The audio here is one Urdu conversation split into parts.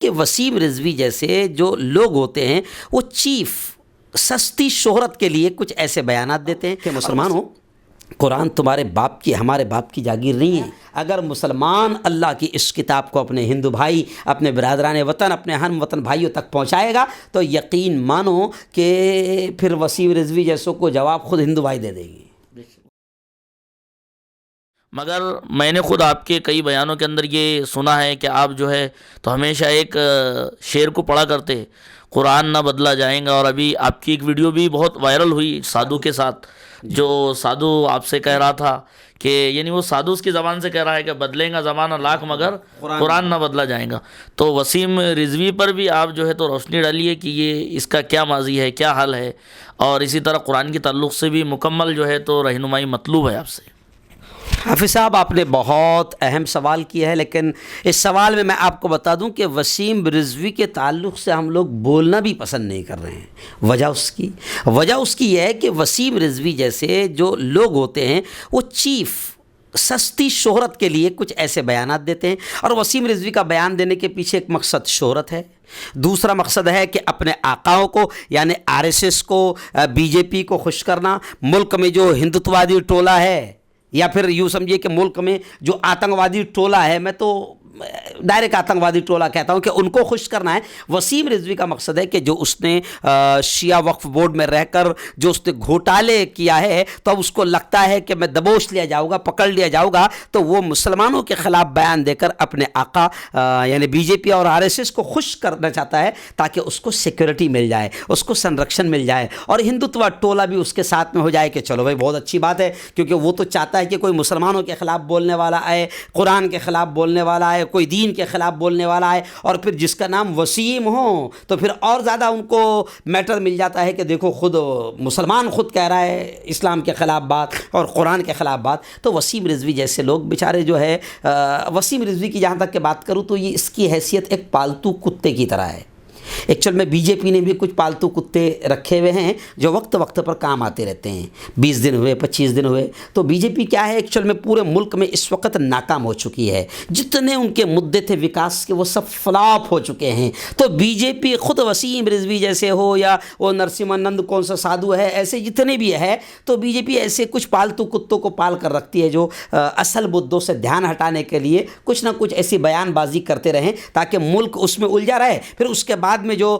کہ وسیم رضوی جیسے جو لوگ ہوتے ہیں وہ چیف سستی شہرت کے لیے کچھ ایسے بیانات دیتے ہیں کہ مسلمانوں قرآن تمہارے باپ کی ہمارے باپ کی جاگیر نہیں ہے. اگر مسلمان اللہ کی اس کتاب کو اپنے ہندو بھائی اپنے برادران وطن اپنے ہم وطن بھائیوں تک پہنچائے گا تو یقین مانو کہ پھر وسیم رضوی جیسوں کو جواب خود ہندو بھائی دے دے گی. مگر میں نے خود آپ کے کئی بیانوں کے اندر یہ سنا ہے کہ آپ جو ہے تو ہمیشہ ایک شعر کو پڑھا کرتے، قرآن نہ بدلا جائیں گا. اور ابھی آپ کی ایک ویڈیو بھی بہت وائرل ہوئی سادھو کے ساتھ، جو سادھو آپ سے کہہ رہا تھا کہ یعنی وہ سادھو اس کی زبان سے کہہ رہا ہے کہ بدلیں گا زمانہ لاکھ مگر قرآن نہ بدلا جائیں گا. تو وسیم رضوی پر بھی آپ جو ہے تو روشنی ڈالیے کہ یہ اس کا کیا ماضی ہے، کیا حال ہے، اور اسی طرح قرآن کے تعلق سے بھی مکمل جو ہے تو رہنمائی مطلوب ہے آپ سے. حافظ صاحب آپ نے بہت اہم سوال کیا ہے، لیکن اس سوال میں آپ کو بتا دوں کہ وسیم رضوی کے تعلق سے ہم لوگ بولنا بھی پسند نہیں کر رہے ہیں. وجہ اس کی یہ ہے کہ وسیم رضوی جیسے جو لوگ ہوتے ہیں وہ چیف سستی شہرت کے لیے کچھ ایسے بیانات دیتے ہیں، اور وسیم رضوی کا بیان دینے کے پیچھے ایک مقصد شہرت ہے، دوسرا مقصد ہے کہ اپنے آقاؤں کو یعنی RSS کو BJP کو خوش کرنا. ملک میں جو ہندوتوادی ٹولہ ہے یا پھر یوں سمجھیے کہ ملک میں جو آتنکوادی ٹولہ ہے، میں تو ڈائریکٹ آتنکوادی ٹولہ کہتا ہوں کہ ان کو خوش کرنا ہے. وسیم رضوی کا مقصد ہے کہ جو اس نے شیعہ وقف بورڈ میں رہ کر جو اس نے گھوٹالے کیا ہے تو اب اس کو لگتا ہے کہ میں دبوچ لیا جاؤں گا، پکڑ لیا جاؤں گا، تو وہ مسلمانوں کے خلاف بیان دے کر اپنے آقا یعنی BJP اور RSS کو خوش کرنا چاہتا ہے تاکہ اس کو سیکورٹی مل جائے، اس کو سنرکشن مل جائے، اور ہندوتوا ٹولہ بھی اس کے ساتھ میں ہو جائے کہ چلو بھائی بہت اچھی بات ہے، کیونکہ وہ تو چاہتا ہے کہ کوئی مسلمانوں کے خلاف بولنے والا آئے، قرآن کے خلاف بولنے والا آئے، کوئی دین کے خلاف بولنے والا ہے، اور پھر جس کا نام وسیم ہو تو پھر اور زیادہ ان کو میٹر مل جاتا ہے کہ دیکھو خود مسلمان خود کہہ رہا ہے اسلام کے خلاف بات اور قرآن کے خلاف بات. تو وسیم رضوی جیسے لوگ بیچارے جو ہے وسیم رضوی کی جہاں تک کہ بات کروں تو یہ اس کی حیثیت ایک پالتو کتے کی طرح ہے. ایکچوئل میں BJP نے بھی کچھ پالتو کتے رکھے ہوئے ہیں جو وقت وقت پر کام آتے رہتے ہیں. 20 دن ہوئے، 25 دن ہوئے، تو BJP کیا ہے ایکچوئل میں پورے ملک میں اس وقت ناکام ہو چکی ہے. جتنے ان کے مدعے تھے وکاس کے وہ سب فلاپ ہو چکے ہیں. تو BJP خود وسیم رضوی جیسے ہو یا وہ نرسمہانند کون سا سادھو ہے، ایسے جتنے بھی ہے، تو BJP ایسے کچھ پالتو کتوں کو پال کر رکھتی ہے جو اصل مدعوں سے دھیان ہٹانے کے لیے کچھ نہ کچھ ایسی بیان بازی کرتے رہیں تاکہ ملک اس میں الجھا رہے. پھر اس کے بعد میں جو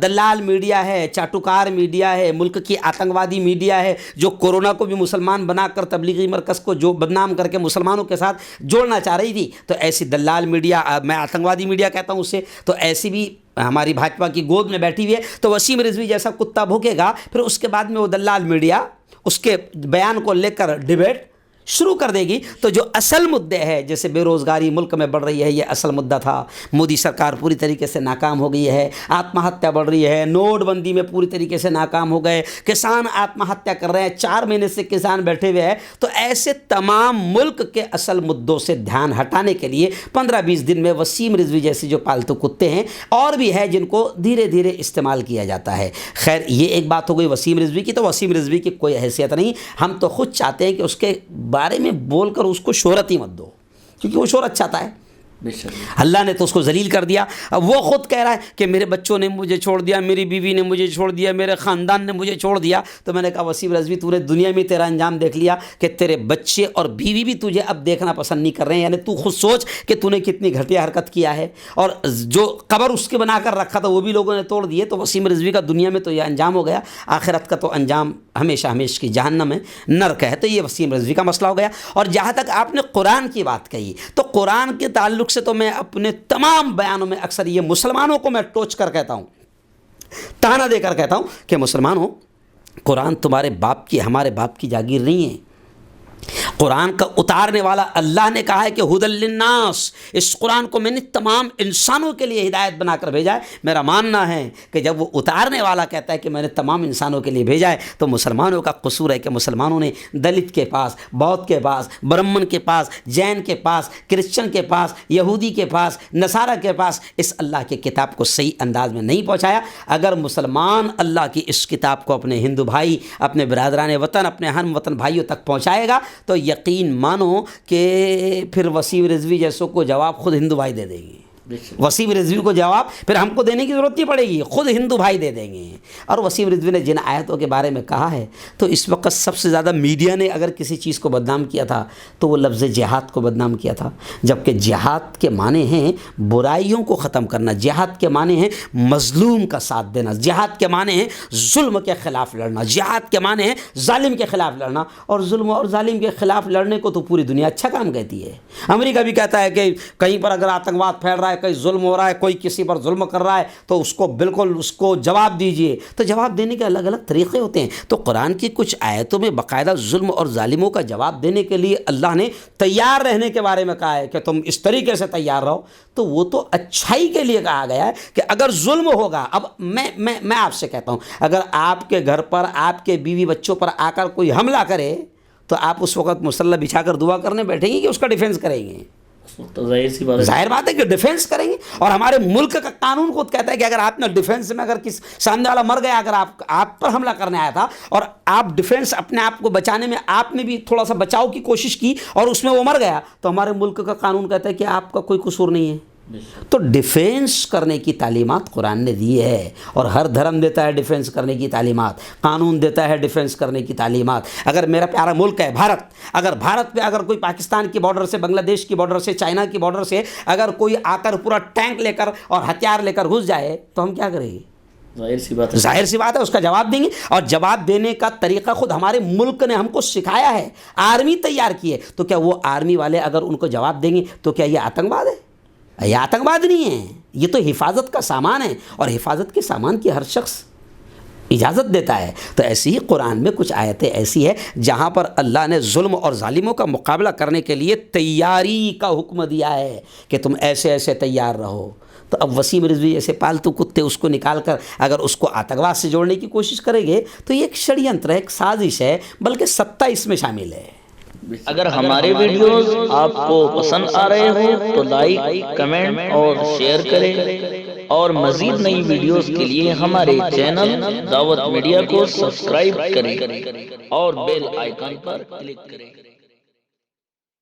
دلال میڈیا ہے، چاٹوکار میڈیا ہے، ملک کی آتنکوادی میڈیا ہے جو کورونا کو بھی مسلمان بنا کر تبلیغی مرکز کو جو بدنام کر کے مسلمانوں کے ساتھ جوڑنا چاہ رہی تھی، تو ایسی دلال میڈیا، میں آتنکوادی میڈیا کہتا ہوں اسے، تو ایسی بھی ہماری بھاجپا کی گود میں بیٹھی ہوئی ہے. تو وسیم رضوی جیسا کتا بھوکے گا، پھر اس کے بعد میں وہ دلال میڈیا اس کے بیان کو لے کر ڈیبیٹ شروع کر دے گی. تو جو اصل مدعے ہے جیسے بے روزگاری ملک میں بڑھ رہی ہے، یہ اصل مدعا تھا. مودی سرکار پوری طریقے سے ناکام ہو گئی ہے، آتم ہتیا بڑھ رہی ہے، نوٹ بندی میں پوری طریقے سے ناکام ہو گئے، کسان آتم ہتیا کر رہے ہیں، 4 مہینے سے کسان بیٹھے ہوئے ہیں. تو ایسے تمام ملک کے اصل مدعوں سے دھیان ہٹانے کے لیے 15-20 دن میں وسیم رضوی جیسے جو پالتو کتے ہیں اور بھی ہے جن کو دھیرے دھیرے استعمال کیا جاتا ہے. خیر یہ ایک بات ہو گئی وسیم رضوی کی. تو وسیم رضوی کی کوئی حیثیت نہیں، ہم تو خود چاہتے ہیں کہ اس کے بارے میں بول کر اس کو شہرت ہی مت دو، کیونکہ وہ شہرت چاہتا ہے. اللہ نے تو اس کو ذلیل کر دیا. اب وہ خود کہہ رہا ہے کہ میرے بچوں نے مجھے چھوڑ دیا، میری بیوی نے مجھے چھوڑ دیا، میرے خاندان نے مجھے چھوڑ دیا. تو میں نے کہا وسیم رضوی تو نے دنیا میں تیرا انجام دیکھ لیا کہ تیرے بچے اور بیوی بھی تجھے اب دیکھنا پسند نہیں کر رہے ہیں. یعنی تو خود سوچ کہ تو نے کتنی گھٹیا حرکت کیا ہے، اور جو قبر اس کے بنا کر رکھا تھا وہ بھی لوگوں نے توڑ دیے. تو وسیم رضوی کا دنیا میں تو یہ انجام ہو گیا، آخرت کا تو انجام ہمیشہ ہمیشہ کی جہنم ہے، نرک ہے. تو یہ وسیم رضوی کا مسئلہ ہو گیا. اور جہاں تک آپ نے قرآن کی بات کہی تو قرآن کے تعلق سے تو میں اپنے تمام بیانوں میں اکثر یہ مسلمانوں کو میں ٹوچ کر کہتا ہوں، تانا دے کر کہتا ہوں کہ مسلمانوں قرآن تمہارے باپ کی ہمارے باپ کی جاگیر نہیں ہے. قرآن کا اتارنے والا اللہ نے کہا ہے کہ ہدی للناس، اس قرآن کو میں نے تمام انسانوں کے لیے ہدایت بنا کر بھیجا ہے. میرا ماننا ہے کہ جب وہ اتارنے والا کہتا ہے کہ میں نے تمام انسانوں کے لیے بھیجا ہے تو مسلمانوں کا قصور ہے کہ مسلمانوں نے دلت کے پاس، بودھ کے پاس، برہمن کے پاس، جین کے پاس، کرسچن کے پاس، یہودی کے پاس، نصارہ کے پاس اس اللہ کی کتاب کو صحیح انداز میں نہیں پہنچایا. اگر مسلمان اللہ کی اس کتاب کو اپنے ہندو بھائی، اپنے برادران وطن، اپنے ہم وطن بھائیوں تک پہنچائے گا تو یقین مانو کہ پھر وسیم رضوی جیسوں کو جواب خود ہندو بھائی دے دے گی. وسیم رضوی کو جواب پھر ہم کو دینے کی ضرورت نہیں پڑے گی، خود ہندو بھائی دے دیں گے۔ اور وسیم رضوی نے جن آیتوں کے بارے میں کہا ہے، تو اس وقت سب سے زیادہ میڈیا نے اگر کسی چیز کو بدنام کیا تھا تو وہ لفظ جہاد کو بدنام کیا تھا، جبکہ جہاد کے معنی ہیں برائیوں کو ختم کرنا، جہاد کے معنی ہیں مظلوم کا ساتھ دینا، جہاد کے معنی ہیں ظلم کے خلاف لڑنا، جہاد کے معنی ہیں ظالم کے خلاف لڑنا۔ اور ظلم اور ظالم کے خلاف لڑنے کو تو پوری دنیا اچھا کام کہتی ہے۔ امریکہ بھی کہتا ہے کہ کہیں پر اگر آتنکواد پھیل رہا ہے، کہیں ظلم ہو رہا ہے، کوئی کسی پر ظلم کر رہا ہے تو اس کو بالکل اس کو جواب دیجئے۔ تو جواب دینے کے الگ الگ طریقے ہوتے ہیں۔ تو قرآن کی کچھ آیتوں میں باقاعدہ ظلم اور ظالموں کا جواب دینے کے لیے اللہ نے تیار رہنے کے بارے میں کہا ہے کہ تم اس طریقے سے تیار رہو۔ تو وہ تو اچھائی کے لیے کہا گیا ہے کہ اگر ظلم ہوگا، اب میں آپ سے کہتا ہوں، اگر آپ کے گھر پر آپ کے بیوی بچوں پر آ کر کوئی حملہ کرے تو آپ اس وقت مسلح بچھا کر دعا کرنے بیٹھیں گے کہ اس کا ڈیفینس کریں گے؟ تو ظاہر بات ہے کہ ڈیفینس کریں گے۔ اور ہمارے ملک کا قانون خود کہتا ہے کہ اگر آپ نے ڈیفینس میں اگر سامنے والا مر گیا، اگر آپ پر حملہ کرنے آیا تھا اور آپ ڈیفینس اپنے آپ کو بچانے میں آپ نے بھی تھوڑا سا بچاؤ کی کوشش کی اور اس میں وہ مر گیا، تو ہمارے ملک کا قانون کہتا ہے کہ آپ کا کوئی قصور نہیں ہے۔ تو ڈیفینس کرنے کی تعلیمات قرآن نے دی ہے، اور ہر دھرم دیتا ہے ڈیفینس کرنے کی تعلیمات، قانون دیتا ہے ڈیفینس کرنے کی تعلیمات۔ اگر میرا پیارا ملک ہے بھارت، اگر بھارت پہ اگر کوئی پاکستان کی بارڈر سے، بنگلہ دیش کی بارڈر سے، چائنا کی بارڈر سے اگر کوئی آ کر پورا ٹینک لے کر اور ہتھیار لے کر گھس جائے تو ہم کیا کریں گے؟ ظاہر سی بات ہے اس کا جواب دیں گے۔ اور جواب دینے کا طریقہ خود ہمارے ملک نے ہم کو سکھایا ہے، آرمی تیار کی ہے۔ تو کیا وہ آرمی والے اگر ان کو جواب دیں گے تو کیا یہ آتنکواد ہے؟ یہ آتنکواد نہیں ہے، یہ تو حفاظت کا سامان ہے، اور حفاظت کے سامان کی ہر شخص اجازت دیتا ہے۔ تو ایسی ہی قرآن میں کچھ آیتیں ایسی ہیں جہاں پر اللہ نے ظلم اور ظالموں کا مقابلہ کرنے کے لیے تیاری کا حکم دیا ہے کہ تم ایسے ایسے تیار رہو۔ تو اب وسیم رضوی جیسے پالتو کتے اس کو نکال کر اگر اس کو آتنکواد سے جوڑنے کی کوشش کریں گے تو یہ ایک شڑینتر ہے، ایک سازش ہے، بلکہ سطح اس میں شامل ہے۔ اگر ہمارے ویڈیوز آپ کو پسند آ رہے ہوں تو لائک، کمنٹ اور شیئر کریں، اور مزید نئی ویڈیوز کے لیے ہمارے چینل دعوت میڈیا کو سبسکرائب کریں اور بیل آئیکن پر کلک کریں۔